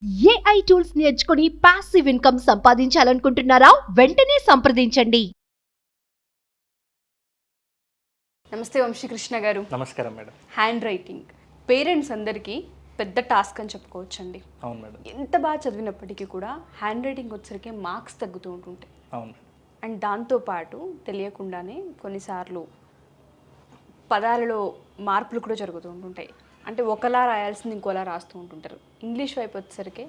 AI tools నేర్చుకుని passive income సంపాదించాలనుకుంటున్నారా? వెంటనే సంప్రదించండి. నమస్తే వంశీకృష్ణ గారు. నమస్కారం మేడం. హ్యాండ్ రైటింగ్ పేరెంట్స్ అందరికీ పెద్ద టాస్క్ అని చెప్పుకోవచ్చండి. అవును మేడం. ఎంత బాగా చదివినప్పటికీ కూడా హ్యాండ్ రైటింగ్ వచ్చేసరికి మార్క్స్ తగ్గుతూ ఉంటుంటాయి. అవును మేడం. అండ్ దాంతోపాటు తెలియకుండానే కొన్నిసార్లు పదాలలో మార్పులు కూడా జరుగుతూ ఉంటుంటాయి. అంటే ఒకలా రాయాల్సింది ఇంకోలా రాస్తూ ఉంటుంటారు. ఇంగ్లీష్ వైపు వచ్చేసరికి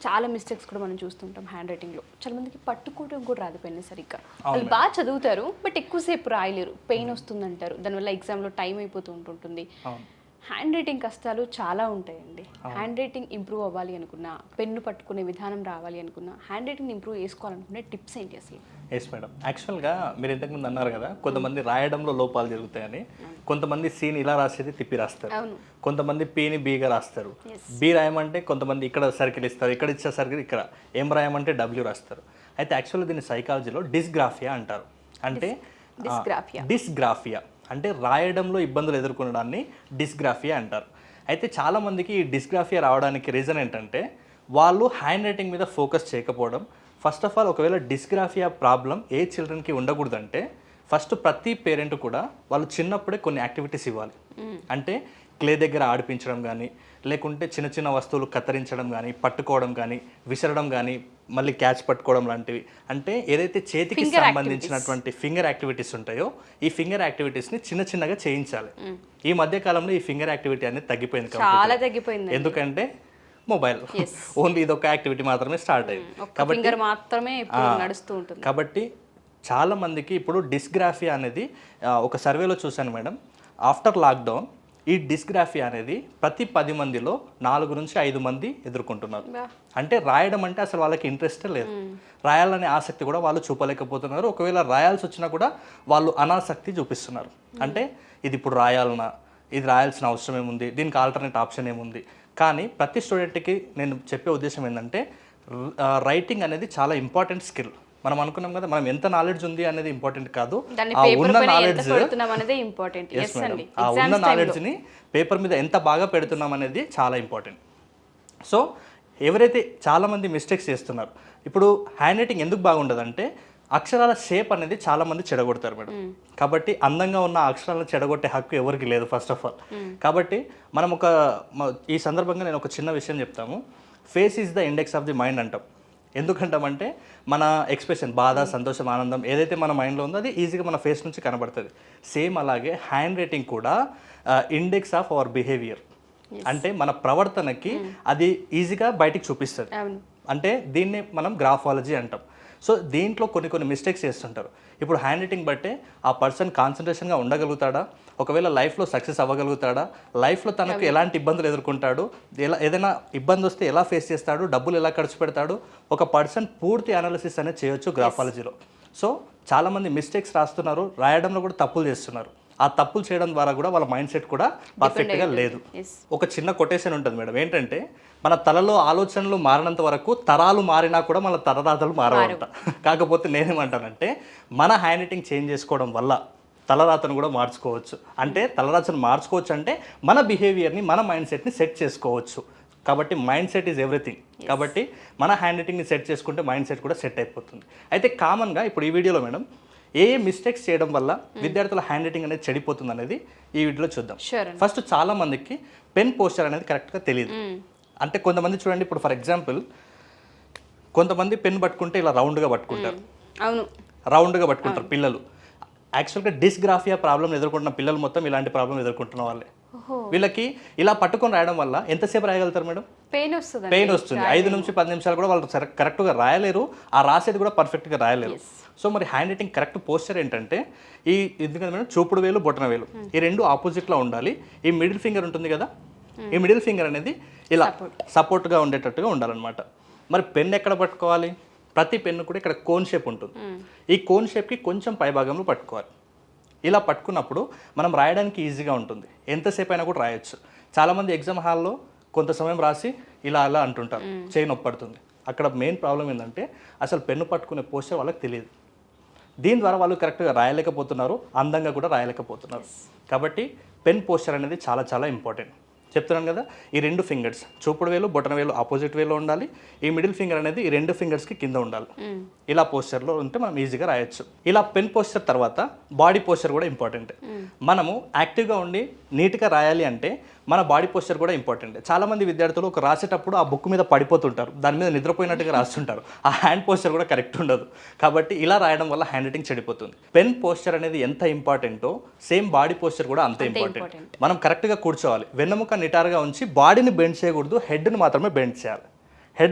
చాలా మిస్టేక్స్ కూడా మనం చూస్తుంటాం హ్యాండ్ రైటింగ్లో. చాలా మందికి పట్టుకోవడం కూడా రాదు పెన్ను సరిగ్గా. వాళ్ళు బాగా చదువుతారు, బట్ ఎక్కువసేపు రాయలేరు, పెయిన్ వస్తుందంటారు. దానివల్ల ఎగ్జామ్లో టైం అయిపోతూ ఉంటుంటుంది. హ్యాండ్ రైటింగ్ కష్టాలు చాలా ఉంటాయండి. హ్యాండ్ రైటింగ్ ఇంప్రూవ్ అవ్వాలి అనుకున్నా, పెన్ను పట్టుకునే విధానం రావాలి అనుకున్నా, హ్యాండ్ రైటింగ్ ఇంప్రూవ్ చేసుకోవాలనుకునే టిప్స్ ఏంటి అసలు? Yes madam. యాక్చువల్గా మీరు ఇంతకుముందు అన్నారు కదా, కొంతమంది రాయడంలో లోపాలు జరుగుతాయని. కొంతమంది సీని ఇలా రాసేది తిప్పి రాస్తారు, కొంతమంది పీని బీగా రాస్తారు. బీ రాయమంటే కొంతమంది ఇక్కడ సర్కిల్ ఇస్తారు, ఇక్కడ ఇచ్చే సర్కిల్ ఇక్కడ. ఏం రాయమంటే డబ్ల్యూ రాస్తారు. అయితే యాక్చువల్గా దీన్ని సైకాలజీలో డిస్గ్రాఫియా అంటారు. అంటే డిస్గ్రాఫియా అంటే రాయడంలో ఇబ్బందులు ఎదుర్కొనడాన్ని డిస్గ్రాఫియా అంటారు. అయితే చాలామందికి ఈ డిస్గ్రాఫియా రావడానికి రీజన్ ఏంటంటే వాళ్ళు హ్యాండ్ రైటింగ్ మీద ఫోకస్ చేయకపోవడం. ఫస్ట్ ఆఫ్ ఆల్, ఒకవేళ డిస్గ్రాఫియా ప్రాబ్లం ఏ చిల్డ్రన్కి ఉండకూడదంటే ఫస్ట్ ప్రతి పేరెంట్ కూడా వాళ్ళు చిన్నప్పుడే కొన్ని యాక్టివిటీస్ ఇవ్వాలి. అంటే క్లే దగ్గర ఆడిపించడం కానీ, లేకుంటే చిన్న చిన్న వస్తువులు కత్తిరించడం కానీ, పట్టుకోవడం కానీ, విసరడం కానీ, మళ్ళీ క్యాచ్ పట్టుకోవడం లాంటివి. అంటే ఏదైతే చేతికి సంబంధించినటువంటి ఫింగర్ యాక్టివిటీస్ ఉంటాయో ఈ ఫింగర్ యాక్టివిటీస్ని చిన్న చిన్నగా చేయించాలి. ఈ మధ్య కాలంలో ఈ ఫింగర్ యాక్టివిటీ అనేది తగ్గిపోయింది. చాలా తగ్గిపోయింది. ఎందుకంటే మొబైల్ ఓన్లీ ఇదొక యాక్టివిటీ మాత్రమే స్టార్ట్ అయింది కాబట్టి మాత్రమే నడుస్తూ ఉంటుంది. కాబట్టి చాలా మందికి ఇప్పుడు డిస్గ్రాఫియా అనేది ఒక సర్వేలో చూశాను మేడం. ఆఫ్టర్ లాక్డౌన్ ఈ డిస్గ్రాఫియా అనేది ప్రతి 10 మందిలో 4 నుంచి 5 మంది ఎదుర్కొంటున్నారు. అంటే రాయడం అంటే అసలు వాళ్ళకి ఇంట్రెస్ట్ లేదు, రాయాలనే ఆసక్తి కూడా వాళ్ళు చూపలేకపోతున్నారు. ఒకవేళ రాయాల్సి వచ్చినా కూడా వాళ్ళు అనాసక్తి చూపిస్తున్నారు. అంటే ఇది ఇప్పుడు రాయాలన్నా, ఇది రాయాల్సిన అవసరం ఏముంది, దీనికి ఆల్టర్నేట్ ఆప్షన్ ఏముంది. కానీ ప్రతి స్టూడెంట్కి నేను చెప్పే ఉద్దేశం ఏంటంటే రైటింగ్ అనేది చాలా ఇంపార్టెంట్ స్కిల్. మనం అనుకున్నాం కదా, మనం ఎంత నాలెడ్జ్ ఉంది అనేది ఇంపార్టెంట్ కాదు, ఆ ఉన్న నాలెడ్జ్ని పేపర్ మీద ఎంత బాగా పెడుతున్నాం అనేది చాలా ఇంపార్టెంట్. సో ఎవరైతే చాలామంది మిస్టేక్స్ చేస్తున్నారు, ఇప్పుడు హ్యాండ్ రైటింగ్ ఎందుకు బాగుండదంటే అక్షరాల షేప్ అనేది చాలామంది చెడగొడతారు మేడం. కాబట్టి అందంగా ఉన్న అక్షరాలను చెడగొట్టే హక్కు ఎవరికి లేదు ఫస్ట్ ఆఫ్ ఆల్. కాబట్టి మనం ఈ సందర్భంగా నేను ఒక చిన్న విషయం చెప్తాము. Face is the index of the mind అంటాం. ఎందుకంటామంటే మన ఎక్స్ప్రెషన్, బాధ, సంతోషం, ఆనందం ఏదైతే మన మైండ్లో ఉందో అది ఈజీగా మన ఫేస్ నుంచి కనబడుతుంది. సేమ్ అలాగే హ్యాండ్ రైటింగ్ కూడా ఇండెక్స్ ఆఫ్ అవర్ బిహేవియర్. అంటే మన ప్రవర్తనకి అది ఈజీగా బయటికి చూపిస్తుంది. అంటే దీన్ని మనం గ్రాఫాలజీ అంటాం. సో దీంట్లో కొన్ని మిస్టేక్స్ చేస్తుంటారు. ఇప్పుడు హ్యాండ్ రైటింగ్ బట్టే ఆ పర్సన్ కాన్సన్ట్రేషన్గా ఉండగలుగుతాడా, ఒకవేళ లైఫ్లో సక్సెస్ అవ్వగలుగుతాడా, లైఫ్లో తనకు ఎలాంటి ఇబ్బందులు ఎదుర్కొంటాడు, ఏదైనా ఇబ్బంది వస్తే ఎలా ఫేస్ చేస్తాడు, డబ్బులు ఎలా ఖర్చు పెడతాడు, ఒక పర్సన్ పూర్తి అనాలిసిస్ అనేది చేయొచ్చు గ్రాఫాలజీలో. సో చాలామంది మిస్టేక్స్ రాస్తున్నారు, రాయడంలో కూడా తప్పులు చేస్తున్నారు. ఆ తప్పులు చేయడం ద్వారా కూడా వాళ్ళ మైండ్ సెట్ కూడా పర్ఫెక్ట్గా లేదు. ఒక చిన్న కొటేషన్ ఉంటుంది మేడం, ఏంటంటే మన తలలో ఆలోచనలు మారినంత వరకు తరాలు మారినా కూడా మన తలరాతలు మారవంట. కాకపోతే నేనేమంటానంటే మన హ్యాండ్ రైటింగ్ చేంజ్ చేసుకోవడం వల్ల తలరాతను కూడా మార్చుకోవచ్చు. అంటే తలరాతను మార్చుకోవచ్చు అంటే మన బిహేవియర్ని, మన మైండ్ సెట్ని సెట్ చేసుకోవచ్చు. కాబట్టి మైండ్ సెట్ ఈజ్ ఎవ్రీథింగ్. కాబట్టి మన హ్యాండ్ రైటింగ్ని సెట్ చేసుకుంటే మైండ్ సెట్ కూడా సెట్ అయిపోతుంది. అయితే కామన్గా ఇప్పుడు ఈ వీడియోలో మేడం ఏ మిస్టేక్స్ చేయడం వల్ల విద్యార్థుల హ్యాండ్ రైటింగ్ అనేది చెడిపోతుంది అనేది ఈ వీడియోలో చూద్దాం. ఫస్ట్ చాలా మందికి పెన్ పోస్చర్ అనేది కరెక్ట్గా తెలియదు. అంటే కొంతమంది చూడండి, ఇప్పుడు ఫర్ ఎగ్జాంపుల్ కొంతమంది పెన్ పట్టుకుంటే ఇలా రౌండ్గా పట్టుకుంటారు. అవును, రౌండ్గా పట్టుకుంటారు పిల్లలు. యాక్చువల్గా డిస్గ్రాఫియా ప్రాబ్లం ఎదుర్కొంటున్న పిల్లలు మొత్తం ఇలాంటి ప్రాబ్లం ఎదుర్కొంటున్న వాళ్ళే. వీళ్ళకి ఇలా పట్టుకొని రాయడం వల్ల ఎంతసేపు రాయగలుగుతారు మేడం? పెయిన్ వస్తుంది. 5 నుంచి 10 నిమిషాలు కూడా వాళ్ళు కరెక్ట్గా రాయలేరు, ఆ రాసేది కూడా పర్ఫెక్ట్గా రాయలేరు. సో మరి హ్యాండ్ రైటింగ్ కరెక్ట్ పోస్చర్ ఏంటంటే ఎందుకంటే మేడం చూపుడు వేలు, బొటన వేలు ఈ రెండు ఆపోజిట్లో ఉండాలి. ఈ మిడిల్ ఫింగర్ ఉంటుంది కదా, ఈ మిడిల్ ఫింగర్ అనేది ఇలా సపోర్ట్గా ఉండేటట్టుగా ఉండాలన్నమాట. మరి పెన్ ఎక్కడ పట్టుకోవాలి? ప్రతి పెన్ను కూడా ఇక్కడ కోన్ షేప్ ఉంటుంది. ఈ కోన్ షేప్కి కొంచెం పైభాగంలో పట్టుకోవాలి. ఇలా పట్టుకున్నప్పుడు మనం రాయడానికి ఈజీగా ఉంటుంది, ఎంతసేపు అయినా కూడా రాయొచ్చు. చాలామంది ఎగ్జామ్ హాల్లో కొంత సమయం రాసి ఇలా అలా అంటుంటారు, చేయి నొప్పి పడుతుంది. అక్కడ మెయిన్ ప్రాబ్లం ఏంటంటే అసలు పెన్ను పట్టుకునే పోస్చర్ వాళ్ళకి తెలియదు. దీని ద్వారా వాళ్ళు కరెక్ట్గా రాయలేకపోతున్నారు, అందంగా కూడా రాయలేకపోతున్నారు. కాబట్టి పెన్ పోస్చర్ అనేది చాలా చాలా ఇంపార్టెంట్. చెప్తున్నాను కదా, ఈ 2 ఫింగర్స్ చూపుడు వేలు బొటన వేలు ఆపోజిట్ వేలో ఉండాలి. ఈ మిడిల్ ఫింగర్ అనేది ఈ 2 ఫింగర్స్కి కింద ఉండాలి. ఇలా పోస్చర్లో ఉంటే మనం ఈజీగా రాయొచ్చు. ఇలా పెన్ పోస్చర్ తర్వాత బాడీ పోస్చర్ కూడా ఇంపార్టెంట్. మనము యాక్టివ్గా ఉండి నీట్గా రాయాలి అంటే మన బాడీ పోస్చర్ కూడా ఇంపార్టెంట్. చాలామంది విద్యార్థులు ఒక రాసేటప్పుడు ఆ బుక్ మీద పడిపోతుంటారు, దాని మీద నిద్రపోయినట్టుగా రాస్తుంటారు. ఆ హ్యాండ్ పోస్చర్ కూడా కరెక్ట్ ఉండదు. కాబట్టి ఇలా రాయడం వల్ల హ్యాండ్ రైటింగ్ చెడిపోతుంది. పెన్ పోస్చర్ అనేది ఎంత ఇంపార్టెంటో సేమ్ బాడీ పోస్చర్ కూడా అంతే ఇంపార్టెంట్. మనం కరెక్ట్గా కూర్చోవాలి, వెన్నెముక నిటారుగా ఉంచి బాడీని బెండ్ చేయకూడదు, హెడ్ని మాత్రమే బెండ్ చేయాలి.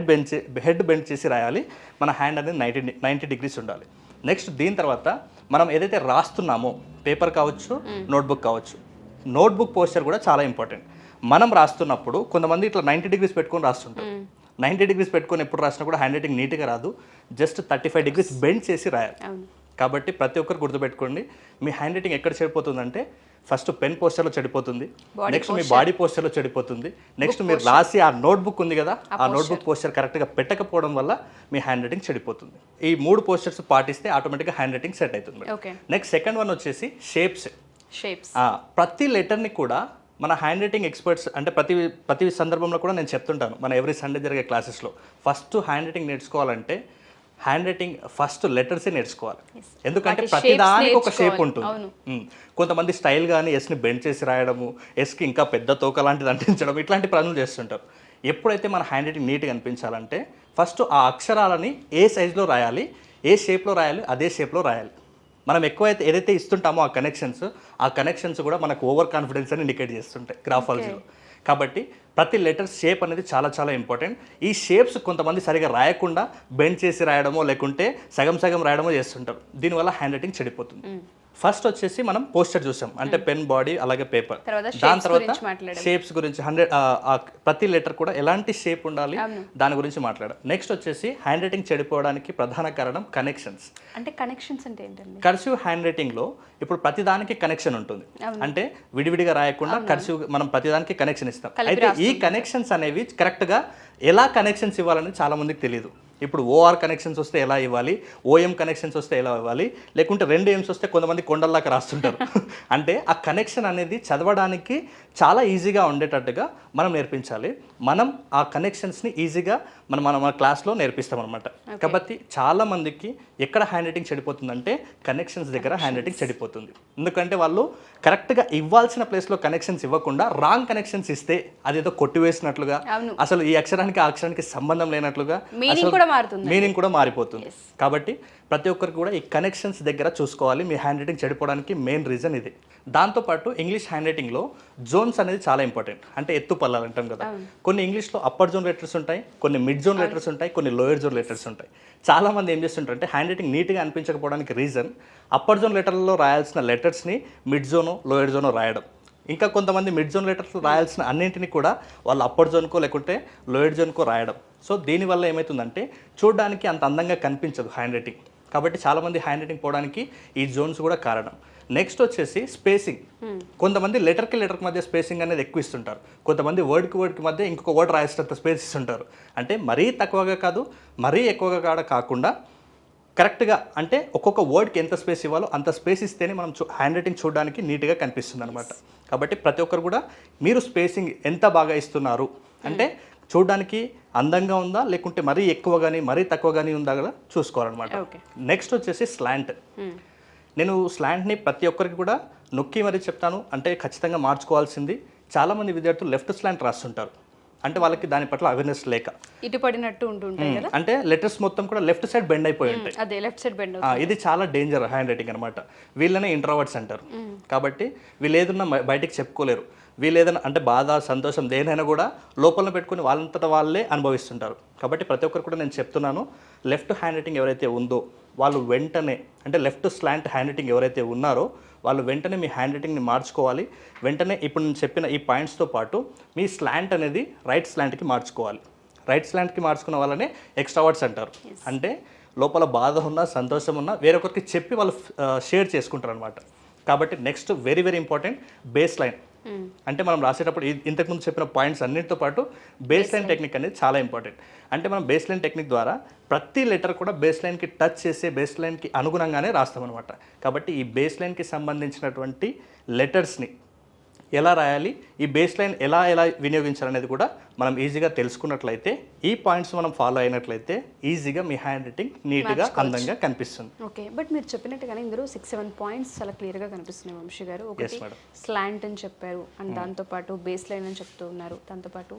హెడ్ బెండ్ చేసి రాయాలి. మన హ్యాండ్ అనేది 90 డిగ్రీస్ ఉండాలి. నెక్స్ట్ దీని తర్వాత మనం ఏదైతే రాస్తున్నామో పేపర్ కావచ్చు నోట్బుక్ కావచ్చు, నోట్బుక్ పోస్చర్ కూడా చాలా ఇంపార్టెంట్. మనం రాస్తున్నప్పుడు కొంతమంది ఇట్లా 90 డిగ్రీస్ పెట్టుకొని రాస్తుంటారు. 90 డిగ్రీస్ పెట్టుకొని ఎప్పుడు రాసినా కూడా హ్యాండ్ రైటింగ్ నీట్గా రాదు. జస్ట్ 35 డిగ్రీస్ బెండ్ చేసి రాయాలి. కాబట్టి ప్రతి ఒక్కరు గుర్తుపెట్టుకోండి, మీ హ్యాండ్ రైటింగ్ ఎక్కడ చెడిపోతుందంటే ఫస్ట్ పెన్ పోస్చర్లో చెడిపోతుంది, నెక్స్ట్ మీ బాడీ పోస్చర్లో చెడిపోతుంది, నెక్స్ట్ మీరు రాసి ఆ నోట్బుక్ ఉంది కదా ఆ నోట్బుక్ పోస్చర్ కరెక్ట్గా పెట్టకపోవడం వల్ల మీ హ్యాండ్ రైటింగ్ చెడిపోతుంది. ఈ 3 పోస్చర్స్ పాటిస్తే ఆటోమేటిక్గా హ్యాండ్ రైటింగ్ సెట్ అవుతుంది. నెక్స్ట్ సెకండ్ వన్ వచ్చేసి షేప్స్. ప్రతి లెటర్ని కూడా మన హ్యాండ్ రైటింగ్ ఎక్స్పర్ట్స్ అంటే ప్రతి సందర్భంలో కూడా నేను చెప్తుంటాను మన ఎవ్రీ సండే జరిగే క్లాసెస్లో, ఫస్ట్ హ్యాండ్ రైటింగ్ నేర్చుకోవాలంటే హ్యాండ్ రైటింగ్ ఫస్ట్ లెటర్సే నేర్చుకోవాలి. ఎందుకంటే ప్రతిదానికి ఒక షేప్ ఉంటుంది. కొంతమంది స్టైల్ కానీ ఎస్ని బెండ్ చేసి రాయడము, ఎస్కి ఇంకా పెద్ద తోక లాంటిది అంటించడం, ఇట్లాంటి పనులు చేస్తుంటారు. ఎప్పుడైతే మన హ్యాండ్ రైటింగ్ నీట్గా అనిపించాలంటే ఫస్ట్ ఆ అక్షరాలని ఏ సైజులో రాయాలి, ఏ షేప్లో రాయాలి, అదే షేప్లో రాయాలి. మనం ఎక్కువైతే ఏదైతే ఇస్తుంటామో ఆ కనెక్షన్స్ కూడా మనకు ఓవర్ కాన్ఫిడెన్స్ అని ఇండికేట్ చేస్తుంటాయి గ్రాఫాలజీలో. కాబట్టి ప్రతి లెటర్ షేప్ అనేది చాలా చాలా ఇంపార్టెంట్. ఈ షేప్స్ కొంతమంది సరిగా రాయకుండా బెండ్ చేసి రాయడమో లేకుంటే సగం రాయడమో చేస్తుంటారు. దీనివల్ల హ్యాండ్ రైటింగ్ చెడిపోతుంది. ఫస్ట్ వచ్చేసి మనం పోస్టర్ చూసాం, అంటే పెన్, బాడీ, అలాగే పేపర్. దాని తర్వాత షేప్స్ గురించి ప్రతి లెటర్ కూడా ఎలాంటి షేప్ ఉండాలి దాని గురించి మాట్లాడాం. నెక్స్ట్ వచ్చేసి హ్యాండ్ రైటింగ్ చెడిపోవడానికి ప్రధాన కారణం కనెక్షన్స్. అంటే కనెక్షన్స్ అంటే ఏంటండి? కర్సివ్ హ్యాండ్ రైటింగ్ లో ఇప్పుడు ప్రతిదానికి కనెక్షన్ ఉంటుంది. అంటే విడివిడిగా రాయకుండా కర్సివ్ మనం ప్రతిదానికి కనెక్షన్ ఇస్తాం. అయితే ఈ కనెక్షన్స్ అనేవి కరెక్ట్ గా ఎలా కనెక్షన్స్ ఇవ్వాలని చాలా మందికి తెలియదు. ఇప్పుడు ఓఆర్ కనెక్షన్స్ వస్తే ఎలా ఇవ్వాలి, ఓఎం కనెక్షన్స్ వస్తే ఎలా ఇవ్వాలి, లేకుంటే 2 ఎమ్స్ వస్తే కొంతమంది కొండల్లాగా రాస్తుంటారు. అంటే ఆ కనెక్షన్ అనేది చదవడానికి చాలా ఈజీగా ఉండేటట్టుగా మనం నేర్పించాలి. మనం ఆ కనెక్షన్స్ని ఈజీగా మన క్లాస్లో నేర్పిస్తాం అనమాట. కాబట్టి చాలా మందికి ఎక్కడ హ్యాండ్ రైటింగ్ చెడిపోతుందంటే కనెక్షన్స్ దగ్గర హ్యాండ్ రైటింగ్ చెడిపోతుంది. ఎందుకంటే వాళ్ళు కరెక్ట్గా ఇవ్వాల్సిన ప్లేస్లో కనెక్షన్స్ ఇవ్వకుండా రాంగ్ కనెక్షన్స్ ఇస్తే అదేదో కొట్టివేసినట్లుగా, అసలు ఈ అక్షరానికి ఆ అక్షరానికి సంబంధం లేనట్లుగా మీనింగ్ కూడా మారిపోతుంది. కాబట్టి ప్రతి ఒక్కరికి కూడా ఈ కనెక్షన్స్ దగ్గర చూసుకోవాలి. మీ హ్యాండ్ రైటింగ్ చెడిపోవడానికి మెయిన్ రీజన్ ఇది. దాంతోపాటు ఇంగ్లీష్ హ్యాండ్ రైటింగ్లో జోన్స్ అనేది చాలా ఇంపార్టెంట్. అంటే ఎత్తు పల్లాలు అంటాం కదా, కొన్ని ఇంగ్లీష్లో అప్పర్ జోన్ లెటర్స్ ఉంటాయి, కొన్ని మిడ్ జోన్ లెటర్స్ ఉంటాయి, కొన్ని లోయర్ జోన్ లెటర్స్ ఉంటాయి. చాలామంది ఏం చేస్తుంటారంటే హ్యాండ్ రైటింగ్ నీట్గా అనిపించకపోవడానికి రీజన్ అప్పర్ జోన్ లెటర్లలో రాయాల్సిన లెటర్స్ని మిడ్ జోనో లోయర్ జోనో రాయడం. ఇంకా కొంతమంది మిడ్ జోన్ లెటర్స్ రాయాల్సిన అన్నింటినీ కూడా వాళ్ళు అప్పర్ జోన్కో లేకుంటే లోయర్ జోన్కో రాయడం. సో దీనివల్ల ఏమవుతుందంటే చూడడానికి అంత అందంగా కనిపించదు హ్యాండ్ రైటింగ్. కాబట్టి చాలామంది హ్యాండ్ రైటింగ్ పోవడానికి ఈ జోన్స్ కూడా కారణం. నెక్స్ట్ వచ్చేసి స్పేసింగ్. కొంతమంది లెటర్కి మధ్య స్పేసింగ్ అనేది ఎక్కువ ఇస్తుంటారు. కొంతమంది వర్డ్కి మధ్య ఇంకొక వర్డ్ రాసేటంత స్పేస్ ఇస్తుంటారు. అంటే మరీ తక్కువగా కాదు, మరీ ఎక్కువగా కాకుండా కరెక్ట్గా, అంటే ఒక్కొక్క వర్డ్కి ఎంత స్పేస్ ఇవ్వాలో అంత స్పేస్ ఇస్తేనే మనం హ్యాండ్ రైటింగ్ చూడడానికి నీట్గా కనిపిస్తుంది అనమాట. కాబట్టి ప్రతి ఒక్కరు కూడా మీరు స్పేసింగ్ ఎంత బాగా ఇస్తున్నారు, అంటే చూడడానికి అందంగా ఉందా లేకుంటే మరీ ఎక్కువ కానీ మరీ తక్కువ కానీ ఉందా కూడా చూసుకోవాలన్నమాట. నెక్స్ట్ వచ్చేసి స్లాంట్. నేను స్లాంట్ని ప్రతి ఒక్కరికి కూడా నొక్కి మరీ చెప్తాను, అంటే ఖచ్చితంగా మార్చుకోవాల్సింది. చాలామంది విద్యార్థులు లెఫ్ట్ స్లాంట్ రాస్తుంటారు, అంటే వాళ్ళకి దాని పట్ల అవేర్నెస్ లేక ఇటు పడినట్టు ఉంటుంటాయి కదా, అంటే లెటర్స్ మొత్తం కూడా లెఫ్ట్ సైడ్ బెండ్ అయిపోయి ఉంటాయి. అదే లెఫ్ట్ సైడ్ బెండ్. ఇది చాలా డేంజర్ హ్యాండ్ రైటింగ్ అనమాట. వీళ్ళనే ఇంట్రోవర్ట్స్ అంటారు. కాబట్టి వీళ్ళు ఏదన్నా బయటికి చెప్పుకోలేరు. వీళ్ళు ఏదైనా అంటే బాధ, సంతోషం దేనైనా కూడా లోపల పెట్టుకుని వాళ్ళంతటా వాళ్ళే అనుభవిస్తుంటారు. కాబట్టి ప్రతి ఒక్కరు కూడా నేను చెప్తున్నాను, లెఫ్ట్ హ్యాండ్ రైటింగ్ ఎవరైతే ఉందో వాళ్ళు వెంటనే, అంటే లెఫ్ట్ స్లాంట్ హ్యాండ్ రైటింగ్ ఎవరైతే ఉన్నారో వాళ్ళు వెంటనే మీ హ్యాండ్ రైటింగ్ని మార్చుకోవాలి. వెంటనే ఇప్పుడు నేను చెప్పిన ఈ పాయింట్స్తో పాటు మీ స్లాంట్ అనేది రైట్ స్లాంట్కి మార్చుకోవాలి. రైట్ స్లాంట్కి మార్చుకున్న వాళ్ళనే ఎక్స్ట్రావర్ట్స్ అంటారు. అంటే లోపల బాధ ఉన్నా సంతోషం ఉన్నా వేరొకరికి చెప్పి వాళ్ళు షేర్ చేసుకుంటారు అనమాట. కాబట్టి next very very important base line. అంటే మనం రాసేటప్పుడు ఇంతకుముందు చెప్పిన పాయింట్స్ అన్నిటితో పాటు బేస్ లైన్ టెక్నిక్ అనేది చాలా ఇంపార్టెంట్. అంటే మనం బేస్ లైన్ టెక్నిక్ ద్వారా ప్రతి లెటర్ కూడా బేస్ లైన్కి టచ్ చేసే బేస్ లైన్కి అనుగుణంగానే రాస్తామన్నమాట. కాబట్టి ఈ బేస్ లైన్కి సంబంధించినటువంటి లెటర్స్ని ఎలా రాయాలి, ఈ బేస్ లైన్ ఎలా వినియోగించాలనేది కూడా మనం ఈజీగా తెలుసుకున్నట్లయితే, ఈ పాయింట్స్ మనం ఫాలో అయినట్లయితే ఈజీగా మీ హ్యాండ్ రైటింగ్ నీట్గా అందంగా కనిపిస్తుంది. ఓకే, బట్ మీరు చెప్పినట్టుగానే ఇందులో 6-7 పాయింట్స్ చాలా క్లియర్గా కనిపిస్తున్నాయి వంశీ గారు. ఒకటి madam. స్లాంట్ అని చెప్పారు, అండ్ దాంతోపాటు బేస్ లైన్ అని చెప్తూ ఉన్నారు, దాంతోపాటు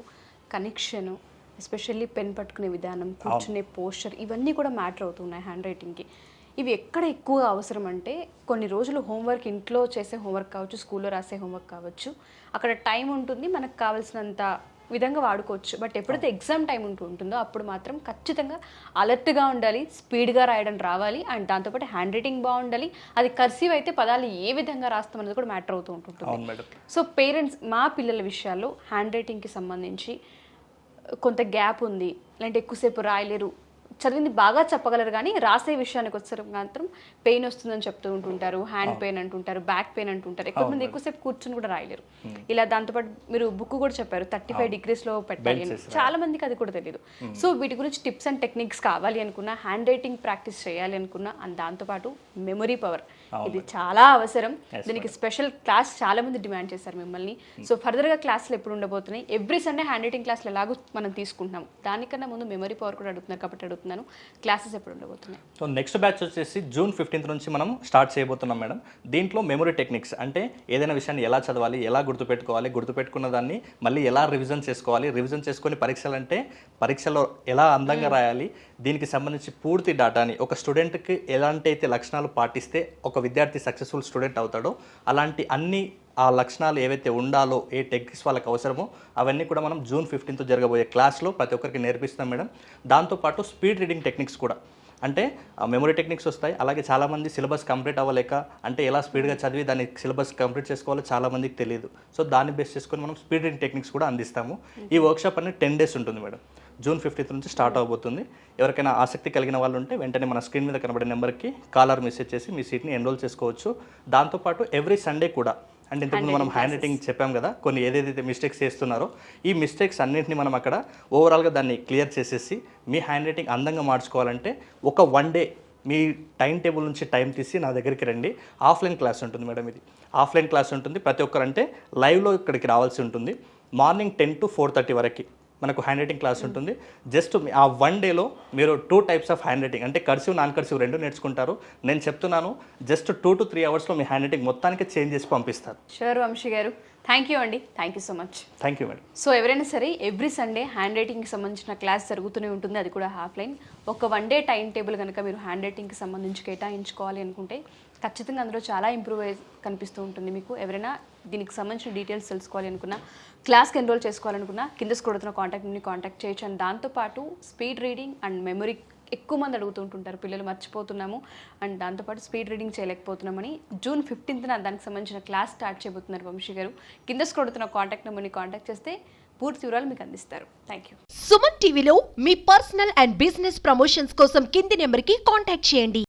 కనెక్షన్, ఎస్పెషల్లీ పెన్ పట్టుకునే విధానం, కూర్చునే పోస్చర్, ఇవన్నీ కూడా మ్యాటర్ అవుతున్నాయి హ్యాండ్ రైటింగ్కి. ఇవి ఎక్కడ ఎక్కువ అవసరం అంటే కొన్ని రోజులు హోంవర్క్, ఇంట్లో చేసే హోంవర్క్ కావచ్చు, స్కూల్లో రాసే హోంవర్క్ కావచ్చు, అక్కడ టైం ఉంటుంది, మనకు కావాల్సినంత విధంగా వాడుకోవచ్చు. బట్ ఎప్పుడైతే ఎగ్జామ్ టైం ఉంటుందో అప్పుడు మాత్రం ఖచ్చితంగా అలర్ట్గా ఉండాలి, స్పీడ్గా రాయడం రావాలి, అండ్ దాంతోపాటు హ్యాండ్ రైటింగ్ బాగుండాలి. అది కర్సివ్ అయితే పదాలు ఏ విధంగా రాస్తాం అనేది కూడా మ్యాటర్ అవుతూ ఉంటుంది. సో పేరెంట్స్, మా పిల్లల విషయాల్లో హ్యాండ్ రైటింగ్కి సంబంధించి కొంత గ్యాప్ ఉంది, లేదంటే ఎక్కువసేపు రాయలేరు, చదివింది బాగా చెప్పగలరు కానీ రాసే విషయానికి వచ్చేసరికి మాత్రం పెయిన్ వస్తుందని చెప్తూ ఉంటుంటారు, హ్యాండ్ పెయిన్ అంటుంటారు, బ్యాక్ పెయిన్ అంటుంటారు, ఎక్కువమంది ఎక్కువసేపు కూర్చొని కూడా రాయలేరు. ఇలా దాంతోపాటు మీరు బుక్ కూడా చెప్పారు 35 degreesలో పెట్టాలి అని, చాలా మందికి అది కూడా తెలియదు. సో వీటి గురించి టిప్స్ అండ్ టెక్నిక్స్ కావాలి అనుకున్నా, హ్యాండ్ రైటింగ్ ప్రాక్టీస్ చేయాలి అనుకున్నా, అండ్ దాంతోపాటు మెమరీ పవర్, ఇది చాలా అవసరం. దీనికి స్పెషల్ క్లాస్ చాలా మంది డిమాండ్ చేశారు మిమ్మల్ని. సో ఫర్దర్గా క్లాసులు ఎప్పుడు ఉండబోతున్నాయి? ఎవ్రీ సండే హ్యాండ్ రైటింగ్ క్లాసులు ఎలాగో మనం తీసుకుంటున్నాం, దానికన్నా ముందు మెమరీ పవర్ కూడా అడుగుతున్నారు కాబట్టి అడుగుతున్నాను, క్లాసెస్ ఎప్పుడు ఉండబోతున్నాయి? సో నెక్స్ట్ బ్యాచ్ వచ్చేసి June 15th నుంచి మనం స్టార్ట్ చేయబోతున్నాం మేడం. దీంట్లో మెమరీ టెక్నిక్స్ అంటే ఏదైనా విషయాన్ని ఎలా చదవాలి, ఎలా గుర్తుపెట్టుకోవాలి, గుర్తుపెట్టుకున్న దాన్ని మళ్ళీ ఎలా రివిజన్ చేసుకోవాలి, రివిజన్ చేసుకొని పరీక్షలు అంటే పరీక్షలో ఎలా అందంగా రాయాలి, దీనికి సంబంధించి పూర్తి డాటాని ఒక స్టూడెంట్కి ఎలాంటి అయితే లక్షణాలు పాటిస్తే ఒక విద్యార్థి సక్సెస్ఫుల్ స్టూడెంట్ అవుతాడో అలాంటి అన్ని ఆ లక్షణాలు ఏవైతే ఉండాలో, ఏ టెక్నిక్స్ వాళ్ళకి అవసరమో అవన్నీ కూడా మనం June 15th జరగబోయే క్లాస్లో ప్రతి ఒక్కరికి నేర్పిస్తాం మేడం. దాంతోపాటు స్పీడ్ రీడింగ్ టెక్నిక్స్ కూడా, అంటే మెమరీ టెక్నిక్స్ వస్తాయి. అలాగే చాలామంది సిలబస్ కంప్లీట్ అవ్వలేక, అంటే ఎలా స్పీడ్గా చదివి దాన్ని సిలబస్ కంప్లీట్ చేసుకోవాలో చాలామందికి తెలియదు. సో దాన్ని బేస్ చేసుకొని మనం స్పీడ్ రీడింగ్ టెక్నిక్స్ కూడా అందిస్తాము. ఈ వర్క్షాప్ అనేది 10 days ఉంటుంది మేడం. June 15th నుంచి స్టార్ట్ అవబోతుంది. ఎవరికైనా ఆసక్తి కలిగిన వాళ్ళు ఉంటే వెంటనే మన స్క్రీన్ మీద కనబడే నెంబర్కి కాలర్ మెసేజ్ చేసి మీ సీట్ని ఎన్రోల్ చేసుకోవచ్చు. దాంతోపాటు ఎవ్రీ సండే కూడా, అంటే ఇంతకుముందు మనం హ్యాండ్ రైటింగ్ చెప్పాం కదా, కొన్ని ఏదైతే మిస్టేక్స్ చేస్తున్నారో ఈ మిస్టేక్స్ అన్నింటినీ మనం అక్కడ ఓవరాల్గా దాన్ని క్లియర్ చేసేసి మీ హ్యాండ్ రైటింగ్ అందంగా మార్చుకోవాలంటే ఒక 1 day మీ టైం టేబుల్ నుంచి టైం తీసి నా దగ్గరికి రండి. ఆఫ్లైన్ క్లాస్ ఉంటుంది మేడం, ఇది ఆఫ్లైన్ క్లాస్ ఉంటుంది. ప్రతి ఒక్కరు అంటే లైవ్లో ఇక్కడికి రావాల్సి ఉంటుంది. మార్నింగ్ 10 to 4:30 వరకు మనకు హ్యాండ్ రైటింగ్ క్లాస్ ఉంటుంది. జస్ట్ ఆ 1 dayలో మీరు 2 types ఆఫ్ హ్యాండ్ రైటింగ్, అంటే కర్సివ్, నాన్ కర్సివ్ రెండు నేర్చుకుంటారు. నేను చెప్తున్నాను, just 2 to 3 hours me hand writing మొత్తానికి చేంజ్ చేసి పంపిస్తారు. షూర్ వంశీ గారు, థ్యాంక్ యూ అండి, thank you so much. Thank you madam. So ఎవరైనా సరే ఎవ్రీ సండే హ్యాండ్ రైటింగ్కి సంబంధించిన క్లాస్ జరుగుతూనే ఉంటుంది, అది కూడా ఆఫ్లైన్. ఒక 1 day టైం టేబుల్ కనుక మీరు హ్యాండ్ రైటింగ్కి సంబంధించి కేటాయించుకోవాలి అనుకుంటే ఖచ్చితంగా అందులో చాలా ఇంప్రూవ్ కనిపిస్తూ ఉంటుంది మీకు. ఎవరైనా దీనికి సంబంధించిన డీటెయిల్స్ తెలుసుకోవాలి అనుకున్నా, క్లాస్కి ఎన్రోల్ చేసుకోవాలనుకున్నా కింద స్క్రోల్ అవుతున్న కాంటాక్ట్ని కాంటాక్ట్ చేయొచ్చు. అండ్ దాంతోపాటు స్పీడ్ రీడింగ్ అండ్ మెమరీ ఎక్కువ మంది అడుగుతుంటుంటారు, పిల్లలు మర్చిపోతున్నాము అండ్ దాంతోపాటు స్పీడ్ రీడింగ్ చేయలేకపోతున్నామని. June 15th దానికి సంబంధించిన క్లాస్ స్టార్ట్ చేయబోతున్నారు వంశీ గారు. కింద స్క్రోల్ అవుతున్న కాంటాక్ట్ నెంబర్ని కాంటాక్ట్ చేస్తే పూర్తి వివరాలు మీకు అందిస్తారు. Thank you. సుమన్ టీవీలో మీ పర్సనల్ అండ్ బిజినెస్ ప్రమోషన్స్ కోసం కింది నెంబర్కి కాంటాక్ట్ చేయండి.